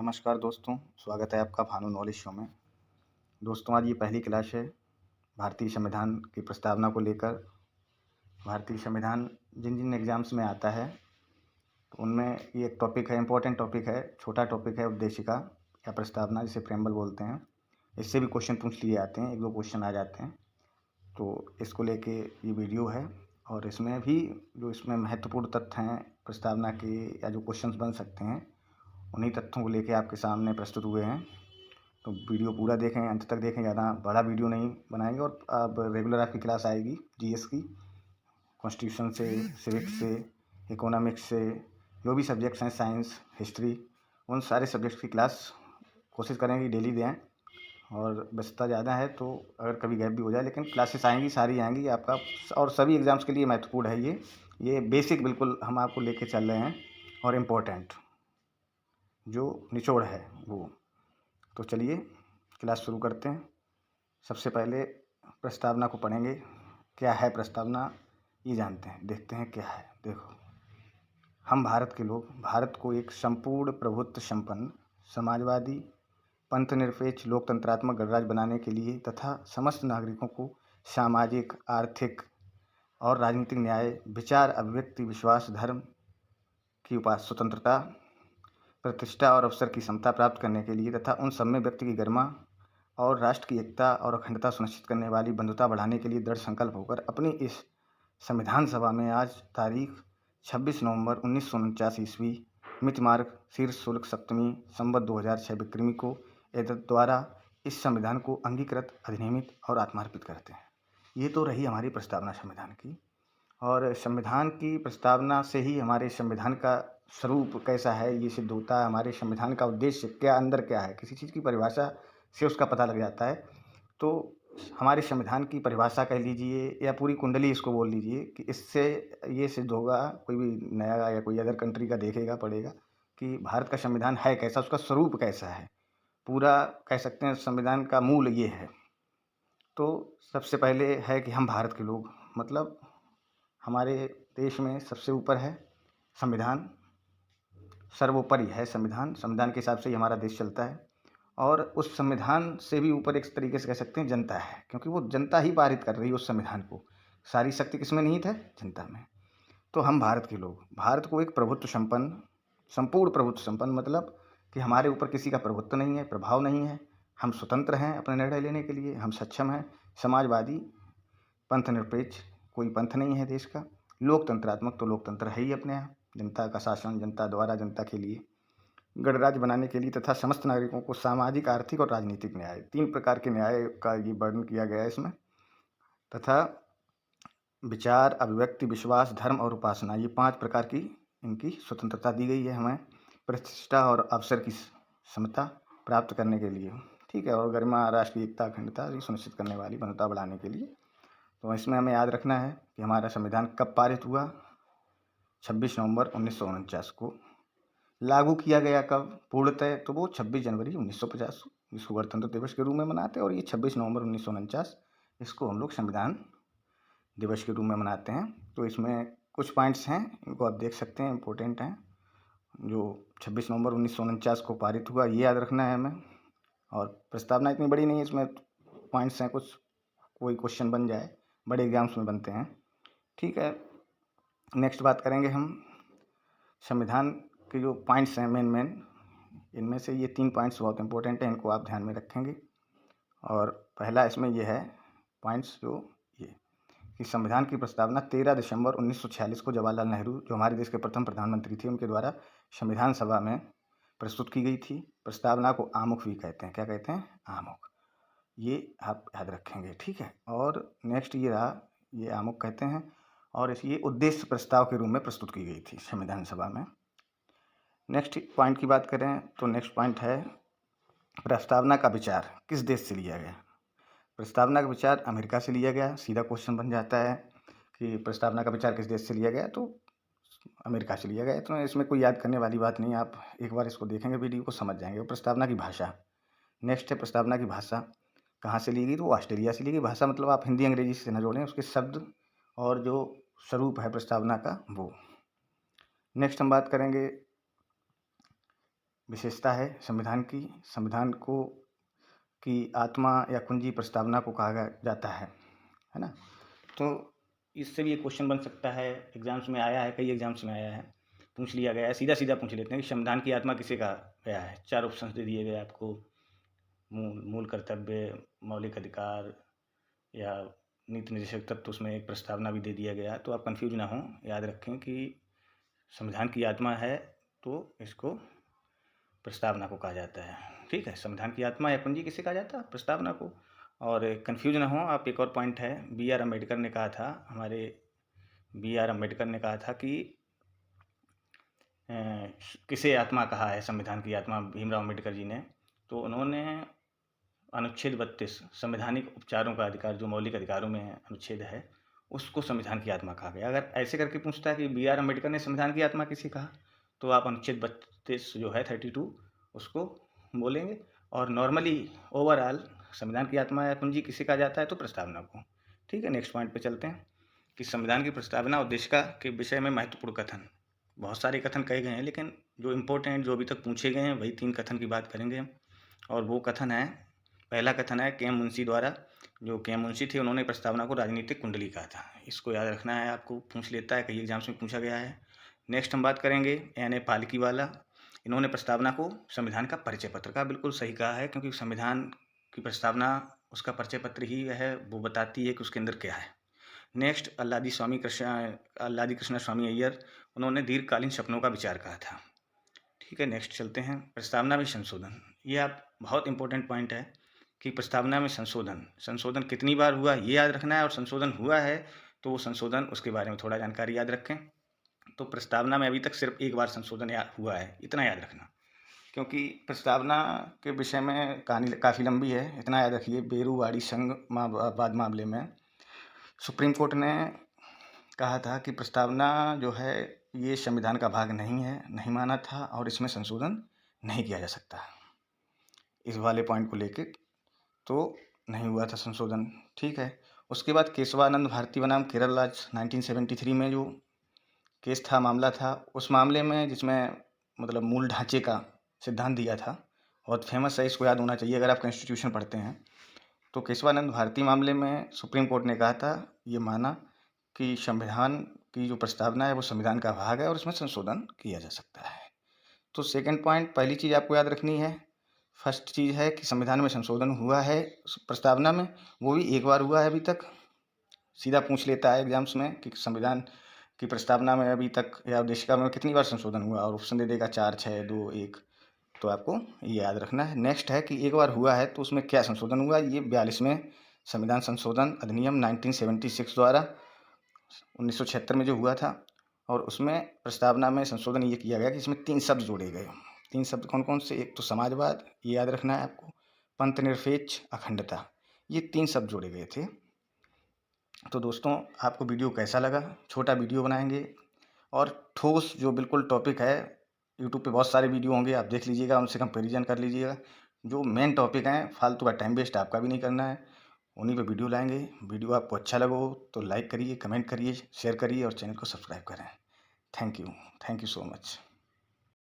नमस्कार दोस्तों, स्वागत है आपका भानु नॉलेज शो में। दोस्तों आज ये पहली क्लास है भारतीय संविधान की प्रस्तावना को लेकर। भारतीय संविधान जिन जिन एग्ज़ाम्स में आता है तो उनमें ये एक टॉपिक है, इम्पोर्टेंट टॉपिक है, छोटा टॉपिक है उद्देशिका या प्रस्तावना जिसे प्रेम्बल बोलते हैं। इससे भी क्वेश्चन पूछ लिए जाते हैं, 1-2 क्वेश्चन आ जाते हैं। तो इसको लेके ये वीडियो है और इसमें भी जो इसमें महत्वपूर्ण तथ्य हैं प्रस्तावना के या जो क्वेश्चंस बन सकते हैं उन्हीं तथ्यों को लेके आपके सामने प्रस्तुत हुए हैं। तो वीडियो पूरा देखें, अंत तक देखें, ज़्यादा बड़ा वीडियो नहीं बनाएंगे। और अब रेगुलर आपकी क्लास आएगी जीएस की, कॉन्स्टिट्यूशन से, सिविक्स से, इकोनॉमिक्स से, जो भी सब्जेक्ट्स हैं, साइंस, हिस्ट्री, उन सारे सब्जेक्ट्स की क्लास कोशिश करेंगे डेली दें। और व्यस्तता ज़्यादा है तो अगर कभी गैप भी हो जाए, लेकिन क्लासेस आएंगी, सारी आएंगी आपका। और सभी एग्ज़ाम्स के लिए महत्वपूर्ण है ये बेसिक बिल्कुल हम आपको लेके चल रहे हैं और इम्पोर्टेंट जो निचोड़ है वो। तो चलिए क्लास शुरू करते हैं। सबसे पहले प्रस्तावना को पढ़ेंगे। क्या है प्रस्तावना ये जानते हैं, देखते हैं क्या है। देखो, हम भारत के लोग भारत को एक संपूर्ण प्रभुत्व संपन्न समाजवादी पंथनिरपेक्ष लोकतंत्रात्मक गणराज्य बनाने के लिए तथा समस्त नागरिकों को सामाजिक, आर्थिक और राजनीतिक न्याय, विचार, अभिव्यक्ति, विश्वास, धर्म की स्वतंत्रता, प्रतिष्ठा और अवसर की समता प्राप्त करने के लिए तथा उन सब में व्यक्ति की गरिमा और राष्ट्र की एकता और अखंडता सुनिश्चित करने वाली बंधुता बढ़ाने के लिए दृढ़ संकल्प होकर अपनी इस संविधान सभा में आज तारीख 26 नवंबर 1949 ईस्वी मितमार्ग शीर्ष शुल्क सप्तमी संवत 2006 विक्रमी को एतद् द्वारा इस संविधान को अंगीकृत, अधिनियमित और आत्मार्पित करते हैं। ये तो रही हमारी प्रस्तावना संविधान की। और संविधान की प्रस्तावना से ही हमारे संविधान का स्वरूप कैसा है ये सिद्ध होता है। हमारे संविधान का उद्देश्य क्या, अंदर क्या है, किसी चीज़ की परिभाषा से उसका पता लग जाता है। तो हमारे संविधान की परिभाषा कह लीजिए या पूरी कुंडली इसको बोल लीजिए कि इससे ये सिद्ध होगा, कोई भी नया या कोई अदर कंट्री का देखेगा, पढ़ेगा कि भारत का संविधान है कैसा, उसका स्वरूप कैसा है। पूरा कह सकते हैं संविधान का मूल ये है। तो सबसे पहले है कि हम भारत के लोग, मतलब हमारे देश में सबसे ऊपर है संविधान, सर्वोपरि है संविधान। संविधान के हिसाब से ही हमारा देश चलता है। और उस संविधान से भी ऊपर एक तरीके से कह सकते हैं जनता है, क्योंकि वो जनता ही पारित कर रही है उस संविधान को। सारी शक्ति किसमें निहित है? जनता में। तो हम भारत के लोग भारत को एक प्रभुत्व संपन्न, संपूर्ण प्रभुत्व संपन्न, मतलब कि हमारे ऊपर किसी का प्रभुत्व नहीं है, प्रभाव नहीं है। हम स्वतंत्र हैं अपने निर्णय लेने के लिए, हम सक्षम हैं। समाजवादी, पंथनिरपेक्ष, कोई पंथ नहीं है देश का। लोकतंत्रात्मक, तो लोकतंत्र है ही अपने यहाँ, जनता का शासन, जनता द्वारा, जनता के लिए। गणराज्य बनाने के लिए तथा समस्त नागरिकों को सामाजिक, आर्थिक और राजनीतिक न्याय, 3 प्रकार के न्याय का ये वर्णन किया गया है इसमें। तथा विचार, अभिव्यक्ति, विश्वास, धर्म और उपासना, ये 5 प्रकार की इनकी स्वतंत्रता दी गई है हमें, प्रतिष्ठा और अवसर की समता प्राप्त करने के लिए। ठीक है। और गरिमा, राष्ट्र की एकता, अखंडता ये सुनिश्चित करने वाली बंधुता बढ़ाने के लिए। तो इसमें हमें याद रखना है कि हमारा संविधान कब पारित हुआ? 26 नवंबर 1949 को। लागू किया गया कब पूर्णतः? तो वो 26 जनवरी 1950, इसको गणतंत्र दिवस के रूप में मनाते हैं। और ये 26 नवंबर 1949 इसको हम लोग संविधान दिवस के रूप में मनाते हैं। तो इसमें कुछ पॉइंट्स हैं, इनको आप देख सकते हैं, इम्पोर्टेंट हैं। जो 26 नवंबर 1949 को पारित हुआ, ये याद रखना है हमें। और प्रस्तावना इतनी बड़ी नहीं है, इसमें पॉइंट्स हैं कुछ, कोई क्वेश्चन बन जाए, बड़े एग्जाम्स में बनते हैं। ठीक है। नेक्स्ट बात करेंगे हम संविधान के जो पॉइंट्स हैं मेन, इनमें से ये 3 पॉइंट्स बहुत इंपॉर्टेंट हैं, इनको आप ध्यान में रखेंगे। और पहला इसमें ये है पॉइंट्स जो ये कि संविधान की प्रस्तावना 13 दिसंबर 1946 को जवाहरलाल नेहरू, जो हमारे देश के प्रथम प्रधानमंत्री थे, उनके द्वारा संविधान सभा में प्रस्तुत की गई थी। प्रस्तावना को आमुख भी कहते हैं। क्या कहते हैं? आमुख। ये आप याद रखेंगे। ठीक है। और नेक्स्ट ये रहा, ये आमुख कहते हैं। और ये उद्देश्य प्रस्ताव के रूप में प्रस्तुत की गई थी संविधान सभा में। नेक्स्ट पॉइंट की बात करें तो नेक्स्ट पॉइंट है प्रस्तावना का विचार किस देश से लिया गया? प्रस्तावना का विचार अमेरिका से लिया गया। सीधा क्वेश्चन बन जाता है कि प्रस्तावना का विचार किस देश से लिया गया, तो अमेरिका से लिया गया। तो इसमें कोई याद करने वाली बात नहीं, आप एक बार इसको देखेंगे वीडियो को समझ जाएंगे। प्रस्तावना की भाषा, नेक्स्ट है प्रस्तावना की भाषा कहाँ से ली गई, तो ऑस्ट्रेलिया से ली गई। भाषा मतलब आप हिंदी अंग्रेजी से न जोड़ें, उसके शब्द और जो स्वरूप है प्रस्तावना का वो। नेक्स्ट हम बात करेंगे विशेषता है संविधान को की आत्मा या कुंजी प्रस्तावना को कहा जाता है ना। तो इससे भी एक क्वेश्चन बन सकता है, एग्जाम्स में आया है, कई एग्जाम्स में आया है, पूछ लिया गया है, सीधा सीधा पूछ लेते हैं कि संविधान की आत्मा किसे कहा गया है। 4 ऑप्शन दे दिए गए आपको, मूल कर्तव्य, मौलिक अधिकार या नीति निर्देशक तत्व, उसमें एक प्रस्तावना भी दे दिया गया। तो आप कंफ्यूज ना हो, याद रखें कि संविधान की आत्मा है तो इसको प्रस्तावना को कहा जाता है। ठीक है, संविधान की आत्मा या कुंजी किसे कहा जाता है? प्रस्तावना को। और कंफ्यूज ना हो आप, एक और पॉइंट है, बी आर अम्बेडकर ने कहा था, हमारे बी आर अम्बेडकर ने कहा था कि किसे आत्मा कहा है, संविधान की आत्मा, भीमराव अम्बेडकर जी ने। तो उन्होंने अनुच्छेद 32 संवैधानिक उपचारों का अधिकार, जो मौलिक अधिकारों में अनुच्छेद है, उसको संविधान की आत्मा कहा गया। अगर ऐसे करके पूछता है कि बी आर अम्बेडकर ने संविधान की आत्मा किसे कहा, तो आप अनुच्छेद 32 जो है 32 उसको बोलेंगे। और नॉर्मली ओवरऑल संविधान की आत्मा या कुंजी किसे कहा जाता है, तो प्रस्तावना को। ठीक है, नेक्स्ट पॉइंट पे चलते हैं कि संविधान की प्रस्तावना उद्देशिका के विषय में महत्वपूर्ण कथन। बहुत सारे कथन कहे गए हैं, लेकिन जो इम्पोर्टेंट, जो अभी तक पूछे गए हैं, वही 3 कथन की बात करेंगे हम। और वो कथन है, पहला कथन है के एम मुंशी द्वारा। जो के एम मुंशी थे, उन्होंने प्रस्तावना को राजनीतिक कुंडली कहा था। इसको याद रखना है, आपको पूछ लेता है, कई एग्जाम्स में पूछा गया है। नेक्स्ट हम बात करेंगे एन ए पालकीवाला। इन्होंने प्रस्तावना को संविधान का परिचय पत्र कहा। बिल्कुल सही कहा है, क्योंकि संविधान की प्रस्तावना उसका परिचय पत्र ही है, वो बताती है कि उसके अंदर क्या है। नेक्स्ट अल्लादी कृष्ण स्वामी अय्यर, उन्होंने दीर्घकालीन सपनों का विचार कहा था। ठीक है, नेक्स्ट चलते हैं, प्रस्तावना में संशोधन। ये आप बहुत इंपॉर्टेंट पॉइंट है कि प्रस्तावना में संशोधन कितनी बार हुआ ये याद रखना है, और संशोधन हुआ है तो वो संशोधन, उसके बारे में थोड़ा जानकारी याद रखें। तो प्रस्तावना में अभी तक सिर्फ एक बार संशोधन हुआ है, इतना याद रखना, क्योंकि प्रस्तावना के विषय में कहानी काफ़ी लंबी है। इतना याद रखिए, बेरूवाड़ी संघवाद मामले में सुप्रीम कोर्ट ने कहा था कि प्रस्तावना जो है ये संविधान का भाग नहीं है, नहीं माना था, और इसमें संशोधन नहीं किया जा सकता। इस वाले पॉइंट को लेके तो नहीं हुआ था संशोधन। ठीक है, उसके बाद केशवानंद भारती बनाम केरल राज्य 1973 में जो केस था, मामला था, उस मामले में जिसमें मतलब मूल ढांचे का सिद्धांत दिया था, बहुत फेमस है, इसको याद होना चाहिए अगर आप कॉन्स्टिट्यूशन पढ़ते हैं। तो केशवानंद भारती मामले में सुप्रीम कोर्ट ने कहा था, ये माना कि संविधान की जो प्रस्तावना है वो संविधान का भाग है और इसमें संशोधन किया जा सकता है। तो सेकंड पॉइंट, पहली चीज़ आपको याद रखनी है, फर्स्ट चीज़ है कि संविधान में संशोधन हुआ है प्रस्तावना में, वो भी एक बार हुआ है अभी तक। सीधा पूछ लेता है एग्जाम्स में कि संविधान की प्रस्तावना में अभी तक या उद्देशिका में कितनी बार संशोधन हुआ, और ऑप्शन दे देगा 4, 6, 2, 1। तो आपको ये याद रखना है। नेक्स्ट है कि एक बार हुआ है तो उसमें क्या संशोधन हुआ। ये 42वें संविधान संशोधन अधिनियम 1976 द्वारा 1976 में जो हुआ था, और उसमें प्रस्तावना में संशोधन ये किया गया कि इसमें 3 शब्द जोड़े गए। 3 शब्द कौन कौन से? एक तो समाजवाद, ये याद रखना है आपको, पंथनिरपेक्ष, अखंडता, ये 3 शब्द जोड़े गए थे। तो दोस्तों, आपको वीडियो कैसा लगा? छोटा वीडियो बनाएंगे और ठोस जो बिल्कुल टॉपिक है, यूट्यूब पे बहुत सारे वीडियो होंगे, आप देख लीजिएगा, उनसे कंपैरिजन कर लीजिएगा। जो मेन टॉपिक हैं, फालतू का टाइम वेस्ट आपका भी नहीं करना है, उन्हीं पे वीडियो लाएंगे। वीडियो आपको अच्छा लगा हो तो लाइक करिए, कमेंट करिए, शेयर करिए और चैनल को सब्सक्राइब करें। Thank you so much.